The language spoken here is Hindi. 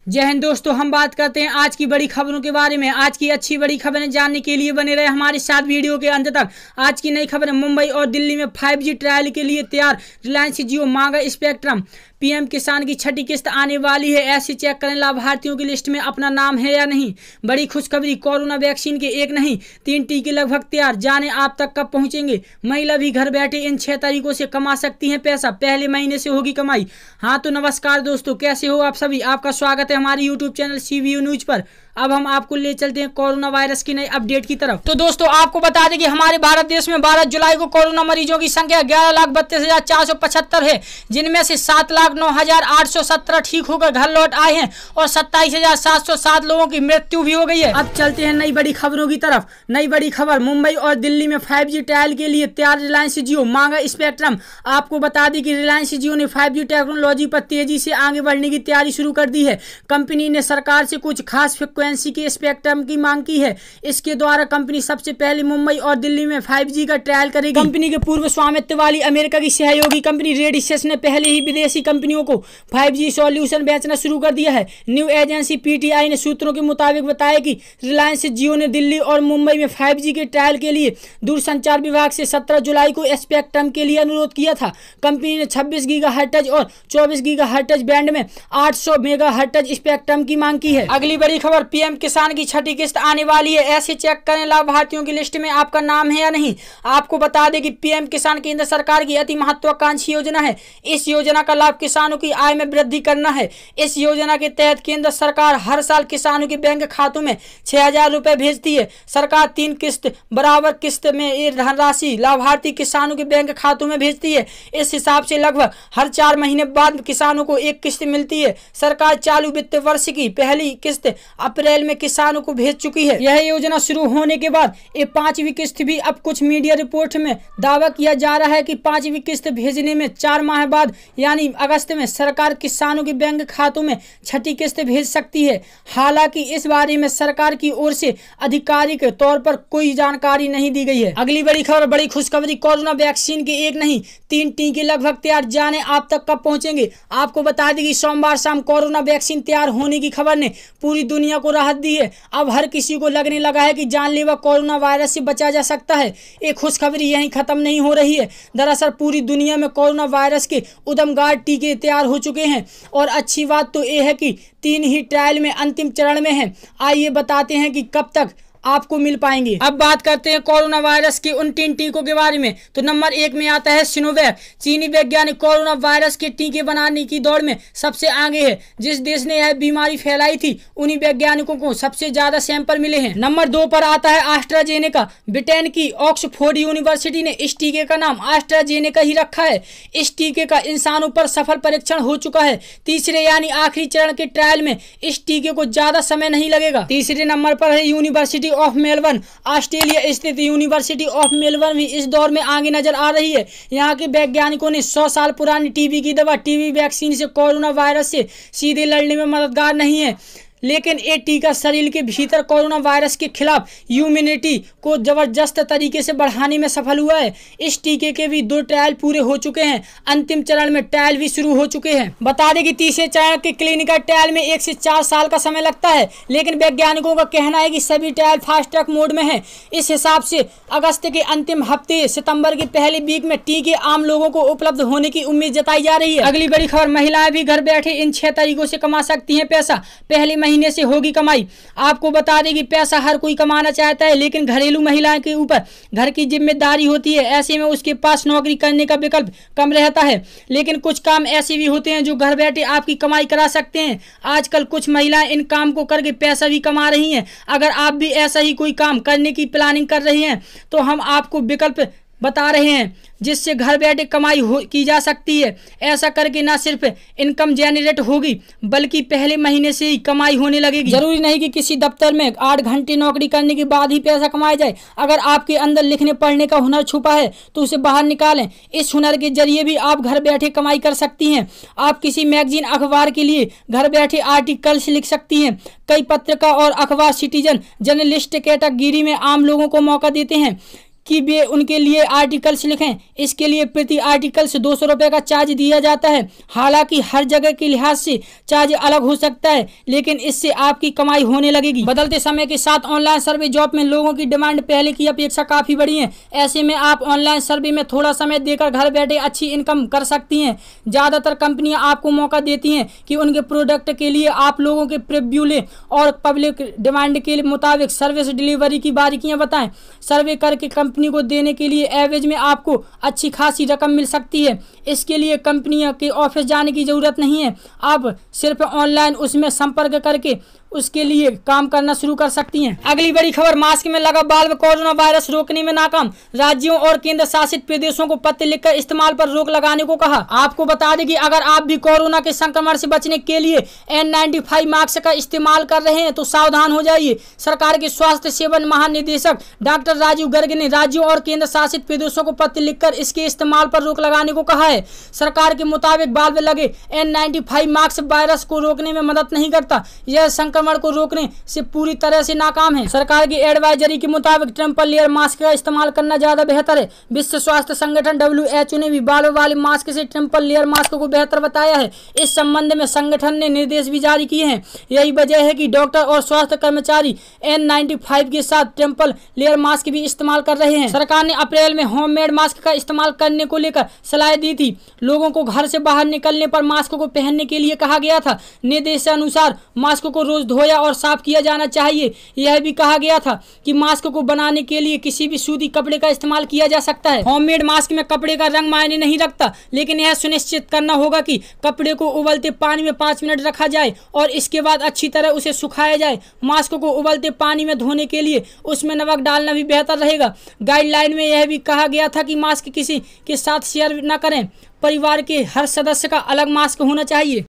जय हिंद दोस्तों, हम बात करते हैं आज की बड़ी खबरों के बारे में। आज की अच्छी बड़ी खबरें जानने के लिए बने रहे हमारे साथ वीडियो के अंत तक। आज की नई खबरें, मुंबई और दिल्ली में 5G ट्रायल के लिए तैयार, रिलायंस जियो मांगा स्पेक्ट्रम, पीएम किसान की छठी किस्त आने वाली है, ऐसे चेक करें लाभार्थियों की लिस्ट में अपना नाम है या नहीं। बड़ी खुशखबरी, कोरोना वैक्सीन के 1 नहीं 3 टीके लगभग तैयार, जाने आप तक कब पहुंचेंगे। महिला भी घर बैठे इन 6 तरीकों से कमा सकती हैं पैसा, पहले महीने से होगी कमाई। हाँ तो नमस्कार दोस्तों, कैसे हो आप सभी। आपका स्वागत है हमारे यूट्यूब चैनल CVU न्यूज पर। अब हम आपको ले चलते हैं कोरोना वायरस की नई अपडेट की तरफ। तो दोस्तों आपको बता दें कि हमारे भारत देश में 12 जुलाई को कोरोना मरीजों की संख्या 11,32,475 है, जिनमें से 7,09,817 ठीक होकर घर लौट आए हैं और 27,707 लोगों की मृत्यु भी हो गई है। अब चलते हैं नई बड़ी खबरों की तरफ। नई बड़ी खबर, मुंबई और दिल्ली में 5G ट्रायल के लिए तैयार, रिलायंस जियो मांगा स्पेक्ट्रम। आपको बता दें कि रिलायंस जियो ने 5G टेक्नोलॉजी पर तेजी से आगे बढ़ने की तैयारी शुरू कर दी है। कंपनी ने सरकार से कुछ खास फ्रीक्वेंसी के स्पेक्ट्रम की मांग की है। इसके द्वारा कंपनी सबसे पहले मुंबई और दिल्ली में 5G का ट्रायल करेगी। कंपनी के पूर्व स्वामित्व वाली अमेरिका की सहयोगी कंपनी रेडिसस ने पहले ही विदेशी कंपनियों को 5G सॉल्यूशन बेचना शुरू कर दिया है। न्यूज एजेंसी PTI ने सूत्रों के मुताबिक बताया कि रिलायंस जियो ने दिल्ली और मुंबई में 5G के ट्रायल के लिए दूरसंचार विभाग से 17 जुलाई को स्पेक्ट्रम के लिए अनुरोध किया था। कंपनी ने 26 गीगाहर्ट्ज और 24 गीगाहर्ट्ज बैंड में 800 मेगाहर्ट्ज स्पेक्ट्रम की मांग की है। अगली बड़ी खबर, पीएम किसान की छठी किस्त आने वाली है, ऐसे चेक करें लाभार्थियों की लिस्ट में आपका नाम है या नहीं। आपको बता दें कि पीएम किसान केंद्र सरकार की अति महत्वाकांक्षी योजना है। इस योजना का लाभ किसानों की आय में वृद्धि करना है। इस योजना के तहत केंद्र सरकार हर साल किसानों के बैंक खातों में 6,000 रुपए भेजती है। सरकार 3 किस्त बराबर किस्त में ये धनराशि लाभार्थी किसानों के बैंक खातों में भेजती है। इस हिसाब से लगभग हर 4 महीने बाद किसानों को एक किस्त मिलती है। सरकार चालू वित्त वर्ष की पहली किस्त अप्रैल में किसानों को भेज चुकी है। यह योजना शुरू होने के बाद ये 5वीं किस्त भी, अब कुछ मीडिया रिपोर्ट में दावा किया जा रहा है कि 5वीं किस्त भेजने में 4 माह बाद यानी अगस्त में सरकार किसानों के बैंक खातों में छठी किस्त भेज सकती है। हालांकि इस बारे में सरकार की ओर से आधिकारिक तौर पर कोई जानकारी नहीं दी गई है। अगली बड़ी खबर, बड़ी खुशखबरी, कोरोना वैक्सीन के 1 नहीं 3 टीके लगभग तैयार, जाने आप तक कब पहुंचेंगे। आपको बता दें कि सोमवार शाम कोरोना वैक्सीन तैयार होने की खबर ने पूरी दुनिया को राहत दी है। अब हर किसी को लगने लगा है कि जानलेवा कोरोना वायरस से बचा जा सकता है। एक खुशखबरी यहीं खत्म नहीं हो रही है। दरअसल पूरी दुनिया में कोरोना वायरस के उद्गमगार टीके तैयार हो चुके हैं और अच्छी बात तो ये है कि 3 ही ट्रायल में अंतिम चरण में है। आइए बताते हैं कि कब तक आपको मिल पाएंगे। अब बात करते हैं कोरोना वायरस के उन 3 टीकों के बारे में। तो नंबर 1 में आता है सिनोवैक। चीनी वैज्ञानिक कोरोना वायरस के टीके बनाने की दौड़ में सबसे आगे है। जिस देश ने यह बीमारी फैलाई थी उन्हीं वैज्ञानिकों को सबसे ज्यादा सैंपल मिले हैं। नंबर 2 पर आता है एस्ट्राजेनेका। ब्रिटेन की ऑक्सफोर्ड यूनिवर्सिटी ने इस टीके का नाम एस्ट्राजेनेका ही रखा है। इस टीके का इंसानों पर सफल परीक्षण हो चुका है। तीसरे यानी आखिरी चरण के ट्रायल में इस टीके को ज्यादा समय नहीं लगेगा। तीसरे नंबर पर है यूनिवर्सिटी ऑफ मेलबर्न। ऑस्ट्रेलिया स्थित यूनिवर्सिटी ऑफ मेलबर्न भी इस दौर में आगे नजर आ रही है। यहाँ के वैज्ञानिकों ने 100 साल पुरानी टीबी की दवा टीबी वैक्सीन से कोरोना वायरस से सीधे लड़ने में मददगार नहीं है, लेकिन ये टीका शरीर के भीतर कोरोना वायरस के खिलाफ इम्यूनिटी को जबरदस्त तरीके से बढ़ाने में सफल हुआ है। इस टीके के भी 2 ट्रायल पूरे हो चुके हैं। अंतिम चरण में ट्रायल भी शुरू हो चुके हैं। बता दें कि तीसरे चरण के क्लिनिकल ट्रायल में 1 से 4 साल का समय लगता है, लेकिन वैज्ञानिकों का कहना है कि सभी ट्रायल फास्ट ट्रैक मोड में है। इस हिसाब से अगस्त के अंतिम हफ्ते सितंबर के पहले वीक में टीके आम लोगों को उपलब्ध होने की उम्मीद जताई जा रही है। अगली बड़ी खबर, महिलाएं भी घर बैठे इन 6 तरीकों से कमा सकती है पैसा, पहले महीने से होगी कमाई। आपको बता दें कि पैसा हर कोई कमाना चाहता है, लेकिन घरेलू महिलाओं के ऊपर घर की जिम्मेदारी होती है। ऐसे में उसके पास नौकरी करने का विकल्प कम रहता है। लेकिन कुछ काम ऐसे भी होते हैं जो घर बैठे आपकी कमाई करा सकते हैं। आजकल कुछ महिलाएं इन काम को करके पैसा भी कमा रही हैं। अगर आप भी ऐसा ही कोई काम करने की प्लानिंग कर रहे हैं तो हम आपको विकल्प बता रहे हैं जिससे घर बैठे कमाई की जा सकती है। ऐसा करके न सिर्फ इनकम जनरेट होगी बल्कि पहले महीने से ही कमाई होने लगेगी। जरूरी नहीं कि किसी दफ्तर में 8 घंटे नौकरी करने के बाद ही पैसा कमाया जाए। अगर आपके अंदर लिखने पढ़ने का हुनर छुपा है तो उसे बाहर निकालें। इस हुनर के जरिए भी आप घर बैठे कमाई कर सकती हैं। आप किसी मैगजीन अखबार के लिए घर बैठे आर्टिकल्स लिख सकती हैं। कई पत्रिका और अखबार सिटीजन जर्नलिस्ट कैटेगरी में आम लोगों को मौका देते हैं। कि वे उनके लिए आर्टिकल्स लिखें। इसके लिए प्रति आर्टिकल्स 200 रुपये का चार्ज दिया जाता है। हालांकि हर जगह के लिहाज से चार्ज अलग हो सकता है, लेकिन इससे आपकी कमाई होने लगेगी। बदलते समय के साथ ऑनलाइन सर्वे जॉब में लोगों की डिमांड पहले की अपेक्षा काफी बढ़ी है। ऐसे में आप ऑनलाइन सर्वे में थोड़ा समय देकर घर बैठे अच्छी इनकम कर सकती हैं। ज्यादातर कंपनियां आपको मौका देती हैं कि उनके प्रोडक्ट के लिए आप लोगों के प्रीव्यू लें और पब्लिक डिमांड के मुताबिक सर्विस डिलीवरी की बारीकियां बताएं। सर्वे करके कंपनी को देने के लिए एवरेज में आपको अच्छी खासी रकम मिल सकती है। इसके लिए कंपनियों के ऑफिस जाने की जरूरत नहीं है। आप सिर्फ ऑनलाइन उसमें संपर्क करके उसके लिए काम करना शुरू कर सकती हैं। अगली बड़ी खबर, मास्क में लगा बाल्ब कोरोना वायरस रोकने में नाकाम। राज्यों और केंद्र शासित प्रदेशों को पत्र लिखकर इस्तेमाल पर रोक लगाने को कहा। आपको बता दें कि अगर आप भी कोरोना के संक्रमण से बचने के लिए N95 मास्क का इस्तेमाल कर रहे हैं तो सावधान हो जाइए। सरकार के स्वास्थ्य सेवा महानिदेशक डॉक्टर राजीव गर्ग ने राज्यों और केंद्र शासित प्रदेशों को पत्र लिखकर इसके इस्तेमाल पर रोक लगाने को कहा है। सरकार के मुताबिक बाल्ब लगे N95 मास्क वायरस को रोकने में मदद नहीं करता। यह संक्रमण को रोकने से पूरी तरह से नाकाम है। सरकार की एडवाइजरी के मुताबिक ट्रिपल लेयर मास्क का इस्तेमाल करना ज्यादा बेहतर है। विश्व स्वास्थ्य संगठन WHO ने भी बाल्ब वाले मास्क से ट्रिपल लेयर मास्क को बेहतर बताया है। इस संबंध में संगठन ने निर्देश भी जारी किए हैं। यही वजह है कि डॉक्टर और स्वास्थ्य कर्मचारी N95 के साथ ट्रिपल लेयर मास्क भी इस्तेमाल कर रहे हैं। सरकार ने अप्रैल में होममेड मास्क का इस्तेमाल करने को लेकर सलाह दी थी। लोगों को घर से बाहर निकलने पर मास्क को पहनने के लिए कहा गया था। निर्देशानुसार मास्क को रोज धोया और साफ किया जाना चाहिए। यह भी कहा गया था कि मास्क को बनाने के लिए किसी भी सूती कपड़े का इस्तेमाल किया जा सकता है। होममेड मास्क में कपड़े का रंग मायने नहीं रखता, लेकिन यह सुनिश्चित करना होगा कि कपड़े को उबलते पानी में 5 मिनट रखा जाए और इसके बाद अच्छी तरह उसे सुखाया जाए। मास्क को उबलते पानी में धोने के लिए उसमें नमक डालना भी बेहतर रहेगा। गाइडलाइन में यह भी कहा गया था कि मास्क किसी के साथ शेयर न करें। परिवार के हर सदस्य का अलग मास्क होना चाहिए।